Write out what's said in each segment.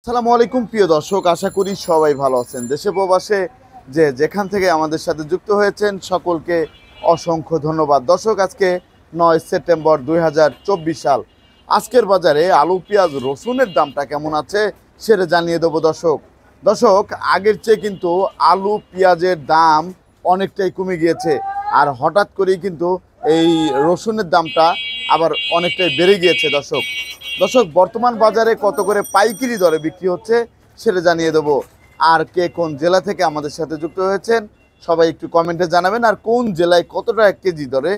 আসসালামু আলাইকুম প্রিয় দর্শক, আশা করি সবাই ভালো আছেন। দেশে প্রবাসে যে যেখান থেকে আমাদের সাথে যুক্ত হয়েছেন সকলকে অসংখ্য ধন্যবাদ। দর্শক, আজকে 9 সেপ্টেম্বর 2024 সাল। আজকের বাজারে আলু, পেঁয়াজ, রসুনের দামটা কেমন আছে সেটা জানিয়ে দেবো। দর্শক, আগের চেয়ে কিন্তু আলু পেঁয়াজের দাম অনেকটাই কমে গিয়েছে, আর হঠাৎ করেই কিন্তু এই রসুনের দামটা আবার অনেকটাই বেড়ে গিয়েছে। দর্শক, বর্তমান বাজারে কত করে পাইকারি দরে বিক্রি হচ্ছে সেটা জানিয়ে দেবো। আর কে কোন জেলা থেকে আমাদের সাথে যুক্ত হয়েছেন সবাই একটু কমেন্টে জানাবেন, আর কোন জেলায় কত টাকা কেজি দরে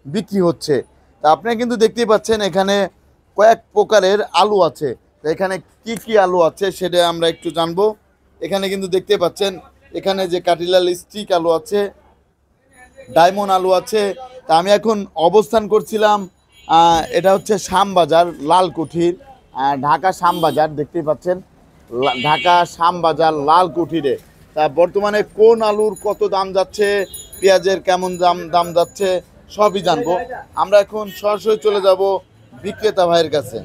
বিক্রি হচ্ছে। তা আপনারা কিন্তু দেখতেই পাচ্ছেন এখানে কয়েক প্রকারের আলু আছে। তো এখানে কি কি আলু আছে সেটা আমরা একটু জানবো। এখানে কিন্তু দেখতে পাচ্ছেন এখানে যে কাটিলাল স্টিক আলু আছে, ডায়মন্ড আলু আছে। তা আমি এখন অবস্থান করছিলাম, এটা হচ্ছে শ্যামবাজার লালকুঠির, ঢাকা শ্যামবাজার দেখতেই পাচ্ছেন, ঢাকা শ্যামবাজার লালকুঠিরে। তা বর্তমানে কোন আলুর কত দাম যাচ্ছে, পেঁয়াজের কেমন দাম যাচ্ছে সবই জানবো। আমরা এখন সরাসরি চলে যাব বিক্রেতা ভাইয়ের কাছে।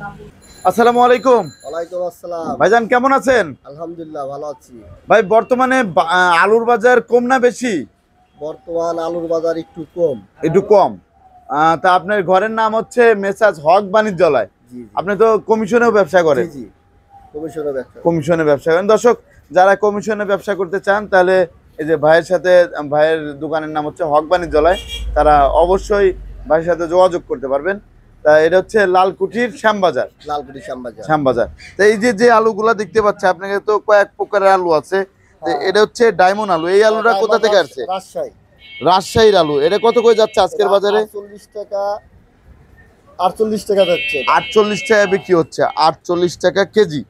আসসালামু আলাইকুম। ওয়ালাইকুম আসসালাম। ভাইজান কেমন আছেন? আলহামদুলিল্লাহ ভালো আছি। ভাই, বর্তমানে আলুর বাজার কম না বেশি? বর্তমান আলুর বাজার একটু কম। একটু কম। তা আপনার ঘরের নাম হচ্ছে মেসাজ হক বাণিজ্যালয়। জি আপনি তো কমিশনেও ব্যবসা করেন? জি, কমিশনের ব্যবসা। কমিশনে ব্যবসা করেন। দর্শক, যারা কমিশনে ব্যবসা করতে চান তাহলে এই যে ভাইয়ের সাথে, ভাইয়ের দোকানের নাম হচ্ছে হক বাণিজ্যালয়, তারা অবশ্যই ভাইয়ের সাথে যোগাযোগ করতে পারবেন। তা এটা হচ্ছে লালকুঠির শ্যামবাজার। লালকুঠি শ্যামবাজার। শ্যামবাজার। তো এই যে আলুগুলা দেখতে পাচ্ছি, আপনাকে তো কয়েক প্রকারের আলু আছে। তো এটা হচ্ছে ডায়মন্ড আলু। এই আলুটা কোথা থেকে আসছে? রাজশাহী। রাজশাহীর আলু। এটা কত করে যাচ্ছে আজকের বাজারে? 48 টাকা। 48 টাকা যাচ্ছে। 48 টাকা বিক্রি হচ্ছে, 48 টাকা কেজি।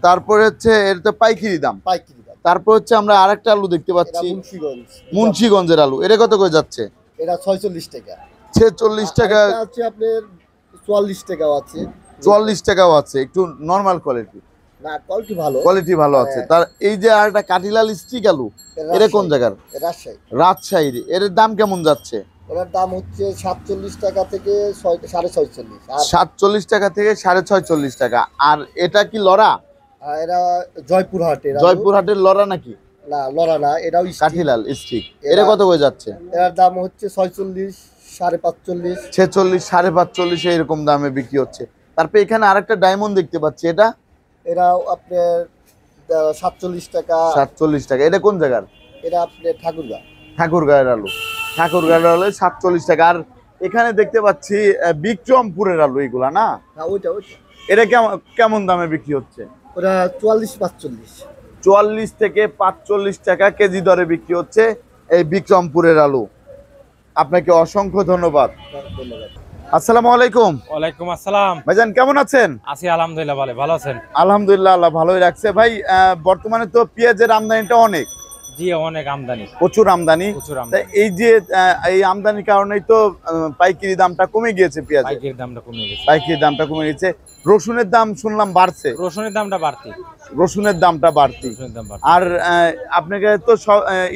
তারপরে হচ্ছে এর তো পাইকারি দাম। পাইকারি দাম। তারপর হচ্ছে আমরা আরেকটা আলু দেখতে পাচ্ছি, মুন্সিগঞ্জ। মুন্সিগঞ্জের আলু। এটা কত করে যাচ্ছে? এটা 46 টাকা। 46 টাকা। এটা আছে আপনার 44 টাকাও আছে। 44 টাকাও আছে, একটু নরমাল কোয়ালিটি। না, কোয়ালিটি ভালো। কোয়ালিটি ভালো আছে। তার এই যে আরেকটা কাটিলাল স্টিক আলু, এটা কোন জায়গার? রাজশাহী। রাজশাহীর। এর দাম কেমন যাচ্ছে? ওটার দাম হচ্ছে 47 টাকা থেকে 46.5। আর 47 টাকা থেকে 46.5 টাকা। আর এটা কি লড়া? এরা জয়পুরহাটের আলু। জয়পুরহাটের লড়া নাকি? না, লড়া না, এটাও কাঠিলাল স্টিক। এটা কত করে যাচ্ছে? এর দাম হচ্ছে 46, 45.5। 46, 45.5 এরকম দামে বিক্রি হচ্ছে। তারপর এখানে আরেকটা ডায়মন্ড দেখতে পাচ্ছি, এটা এরাও আপনার 47 টাকা। 47 টাকা। এটা কোন জায়গার? এটা আপনার ঠাকুরগাঁ। ঠাকুরগাঁয়ের আলু। ঠাকুরগাঁয়ের আলু 47 টাকা। আর এখানে দেখতে পাচ্ছি বিক্রমপুরের আলু, এগুলা না? হ্যাঁ, ওইটা। এটা কেমন কেমন দামে বিক্রি হচ্ছে? ওটা 44-45। 44 থেকে 45 টাকা কেজি দরে বিক্রি হচ্ছে এই বিক্রমপুরের আলু। আপনাকে অসংখ্য ধন্যবাদ। ধন্যবাদ। আসসালামু আলাইকুম। ওয়ালাইকুম আসসালাম। ভাইজান কেমন আছেন? আছি আলহামদুলিল্লাহ, ভালো আছেন? আলহামদুলিল্লাহ, আল্লাহ ভালোই রাখছে। ভাই, বর্তমানে তো পেঁয়াজের আমদানিটা অনেক, জি অনেক আমদানি, প্রচুর আমদানি। প্রচুর তা আমদানি। এই যে এই আমদানির কারণেই তো পাইকারি দামটা কমে গিয়েছে পেঁয়াজের। পাইকারির দামটা কমে গেছে। পাইকারি দামটা কমে গেছে। রসুনের দাম শুনলাম বাড়ছে। রসুনের দামটা বাড়তি। রসুনের দামটা বাড়তি। রসুনের দাম বাড়তি। আর আপনাকে তো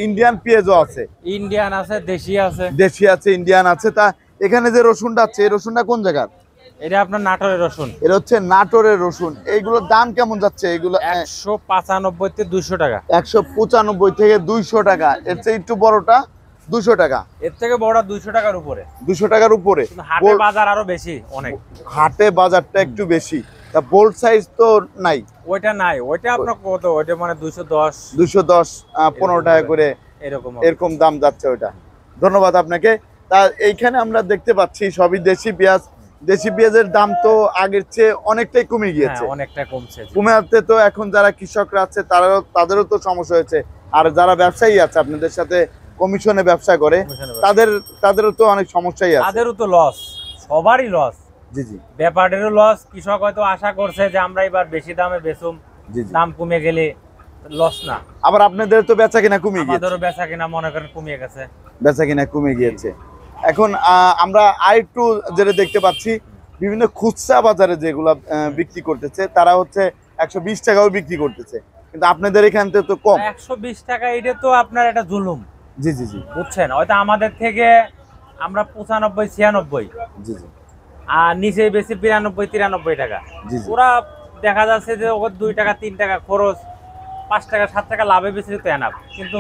ইন্ডিয়ান পেঁয়াজও আছে। ইন্ডিয়ান আছে, দেশি আছে। দেশি আছে, ইন্ডিয়ান আছে। তা এখানে যে রসুনটা আছে, এই রসুনটা কোন জায়গার? এটা আপনার নাটোরের রসুন। এটা হচ্ছে নাটোরের রসুন। এইগুলোর দাম কেমন যাচ্ছে? এগুলো 195 থেকে 200 টাকা। 195 থেকে 200 টাকা। এর চেয়ে একটু বড়টা 200 টাকা। এর থেকে বড় 200 টাকার উপরে। 200 টাকার উপরে। কিন্তু হাটে বাজার আরো বেশি অনেক। হাটে বাজারটা একটু বেশি। তা বোল্ড সাইজ তো নাই? ওইটা নাই, ওইটা আপনার কত? ওইটা মানে 210, 210, 15 টাকা করে এরকম দাম যাচ্ছে ওইটা। ধন্যবাদ আপনাকে। তা এইখানে আমরা দেখতে পাচ্ছি সবই দেশি পেঁয়াজ। দেশি পেঁয়াজের দাম তো আগের চেয়ে অনেকটাই কমে গিয়েছে। অনেকটা কমছে। কমে আসতে তো এখন যারা কৃষকরা আছে তাদেরও তো সমস্যা হয়েছে। আর যারা ব্যবসায়ী আছে আপনাদের সাথে কমিশনে ব্যবসা করে, তাদেরও তো অনেক সমস্যাই আছে। তাদেরও তো লস, সবারই লস। জি জি। ব্যাপারেরও লস। কৃষক হয়তো আশা করছে যে আমরা এবার বেশি দামে বেচুম, দাম কমে গেলে লস না। আবার আপনাদের তো বেচা কিনা কমে গিয়েছে। আমাদেরও বেচা কিনা মনে করেন কমে গেছে। বেচা কিনা কমে গিয়েছে। এখন আমরা আরেকটু যেটা দেখতে পাচ্ছি, বিভিন্ন খুচরা বাজারে যেগুলা বিক্রি করতেছে তারা হচ্ছে 120 টাকাও বিক্রি করতেছে, কিন্তু আপনাদের এখান থেকে তো কম। 120 টাকা, এটা তো আপনার একটা জুলুম। জি জি জি। বুঝছেন, হয়তো আমাদের থেকে আমরা 95, 96, জি জি। আর নিচে বেশি 92, 93 টাকা। জি জি। ওরা দেখা যাচ্ছে যে ওর 2 টাকা 3 টাকা খরচ, 5 টাকা 7 টাকা লাভে বেশি তো এনাফ, কিন্তু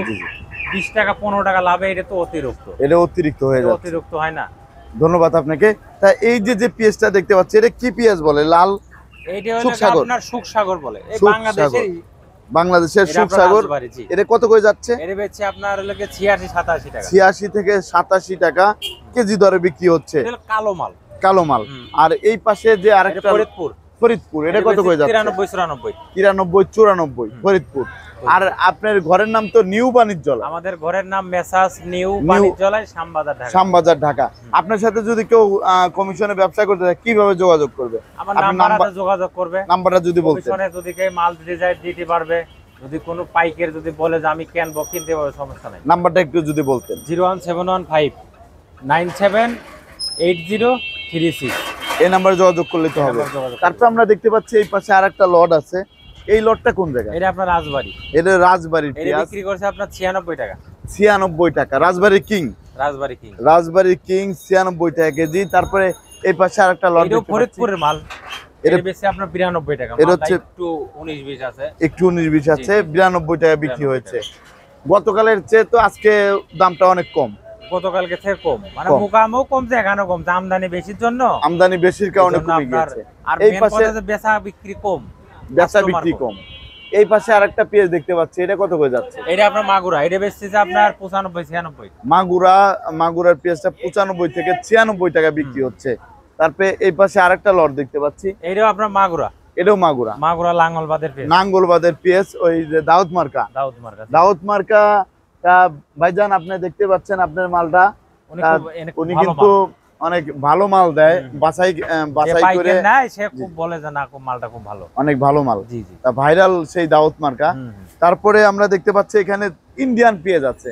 20 টাকা 15 টাকা লাভে এটা তো অতিরিক্ত, এটা অতিরিক্ত হয়ে যাচ্ছে। অতিরিক্ত হয় না। ধন্যবাদ আপনাকে। তা এই যে পেঁয়াজটা দেখতে পাচ্ছি, এটা কি পেঁয়াজ বলে? লাল এইটা হলো সুখসাগর। আপনার সুখসাগর বলে, এই সুখসাগর। বাংলাদেশের এটা আপনার সুখসাগর। রাজবাড়ী, জি। এটা কত করে যাচ্ছে? এর বেচছে আপনার হলো 86-87 টাকা। 86 থেকে 87 টাকা কেজি দরে বিক্রি হচ্ছে, এটা হলো কালো মাল। কালো মাল। আর এই পাশে যে এটা আরেকটা ফরিদপুর, ফরিদপুর, এটা কত করে যাচ্ছে? 93-94। 93-94 ফরিদপুর। আর আপনার ঘরের নাম তো নিউ বাণিজ্যালয়। আমাদের ঘরের নাম মেসাস নিউ বাণিজ্যালয়, শ্যামবাজার, ঢাকা। শ্যামবাজার, ঢাকা। আপনার সাথে যদি কেউ কমিশনে ব্যবসা করতে চায় কিভাবে যোগাযোগ করবে? আমার আপনার নাম্বারে যোগাযোগ করবে। নাম্বারটা যদি বলতেন। কমিশনে যদি কেউ মাল দিতে যায় দিতে পারবে, যদি কোনো পাইকার যদি বলে যে আমি কিনবো কিনতে পারবে, সমস্যা নাই। নাম্বারটা একটু যদি বলতেন। 01715978036। এই নাম্বারে যোগাযোগ করলে তো হবে। তারপর আমরা দেখতে পাচ্ছি এই পাশে আরেকটা লট আছে। এই লটটা কোন জায়গায়? এটা আপনার রাজবাড়ী। এটা রাজবাড়ির এটা পেঁয়াজ, বিক্রি করছে আপনার 96 টাকা। 96 টাকা। রাজবাড়ির কিং, রাজবাড়ী কিং, রাজবাড়ির কিং 96 টাকা কেজি। তারপরে এই পাশে আরেকটা লট এটাও ফরিদপুরের মাল। এটা এটা বেশি আপনার 92 টাকা। এটা মালটা হচ্ছে একটু 19-20 আছে, একটু 19-20 আছে, 92 টাকা বিক্রি 92 হয়েছে। গতকালের চেয়ে তো আজকে দামটা অনেক কম, গতকালকে থেকে কম, মানে কম। মুকামও কমছে, এখানেও কমছে, আমদানি বেশির জন্য। আমদানি বেশির কারণে এজন্য কমে আপনার, গিয়েছে। আর এই মেন পাশে কথা যে বেচা বিক্রি কম, বেচা customer বিক্রি কম। এই পাশে আরেকটা পেঁয়াজ দেখতে পাচ্ছি, এটা কত করে যাচ্ছে? এটা আপনার মাগুরা, এটা বেচছে যে আপনার 95-96। মাগুরার পেঁয়াজটা 95 থেকে 96 টাকা বিক্রি হচ্ছে। তারপরে এই পাশে আরেকটা লট দেখতে পাচ্ছি, এইটাও আপনার মাগুরা, এটাও মাগুরা, মাগুরা লাঙ্গলবাদের পেঁয়াজ, নাঙ্গলবাদের পেঁয়াজ, ওই যে দাউদ মার্কা। দাউদ মার্কা। দাউদ মার্কা ভাইজান, আপনি দেখতে পাচ্ছেন আপনার মালটা, উনি কিন্তু অনেক ভালো মাল দেয়, বাছাই করে নাই, সে খুব বলে যে না, খুব মালটা খুব ভালো, অনেক ভালো মাল। জি জি, তা ভাইরাল সেই দাউদ মার্কা। তারপরে আমরা দেখতে পাচ্ছি এখানে ইন্ডিয়ান পেঁয়াজ আছে।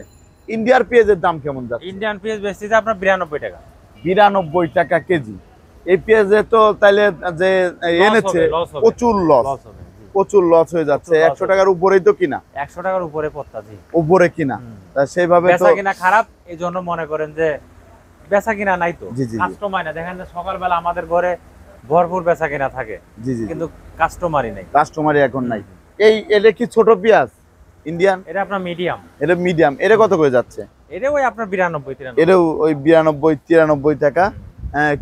ইন্ডিয়ার পেঁয়াজের দাম কেমন যাচ্ছে? ইন্ডিয়ান পেঁয়াজ বেচছে যে আপনার 92 টাকা। 92 টাকা কেজি। এই পেঁয়াজে তো তাইলে যে এনেছে প্রচুর লস, হবে, জি। প্রচুর লস হয়ে যাচ্ছে। 100 টাকার উপরেই তো কিনা, 100 টাকার উপরে পড়তা, জি। উপরে কিনা। তা সেইভাবে তো বেচা কিনা খারাপ, এই জন্য মনে করেন যে বেচা কিনা নাই তো, জি, জি, জি। কাস্টমার না। দেখেন যে সকালবেলা আমাদের ঘরে ভরপুর বেচা কিনা থাকে, জি জি, কিন্তু কাস্টমারই নাই। কাস্টমারই এখন নাই। এটা কি ছোট পেঁয়াজ ইন্ডিয়ান? এটা আপনার মিডিয়াম, এটা মিডিয়াম। এটা কত করে যাচ্ছে? এটা ওই আপনার 92-93। এটাও ওই 92-93 টাকা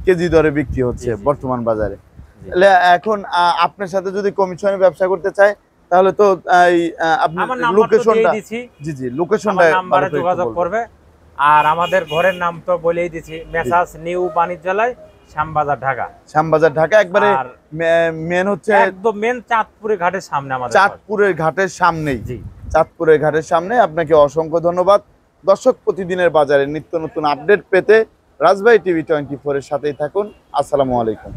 কেজি দরে বিক্রি হচ্ছে বর্তমান বাজারে। তাহলে এখন আপনার সাথে যদি কমিশনে ব্যবসা করতে চায় তাহলে তো আপনি আমার নাম্বার তো লোকেশনটা, দিয়ে দিছি, জি জি, লোকেশনটা আমার নাম্বারে যোগাযোগ করবে। আর আমাদের ঘরের নাম তো বলেই দিছি, মেসাস নিউ বাণিজ্যালয়, শ্যামবাজার, ঢাকা। শ্যামবাজার, ঢাকা। একবারে আর মেন হচ্ছে একদম মেন চাঁদপুরের ঘাটের সামনে আমাদের ঘর। চাঁদপুরের ঘাটের সামনেই, জি। চাঁদপুরের ঘাটের সামনে। আপনাকে অসংখ্য ধন্যবাদ। দর্শক, প্রতিদিনের বাজারে নিত্য নতুন আপডেট পেতে রাজবাড়ী টিভি 24 এর সাথেই থাকুন। আসসালামু আলাইকুম।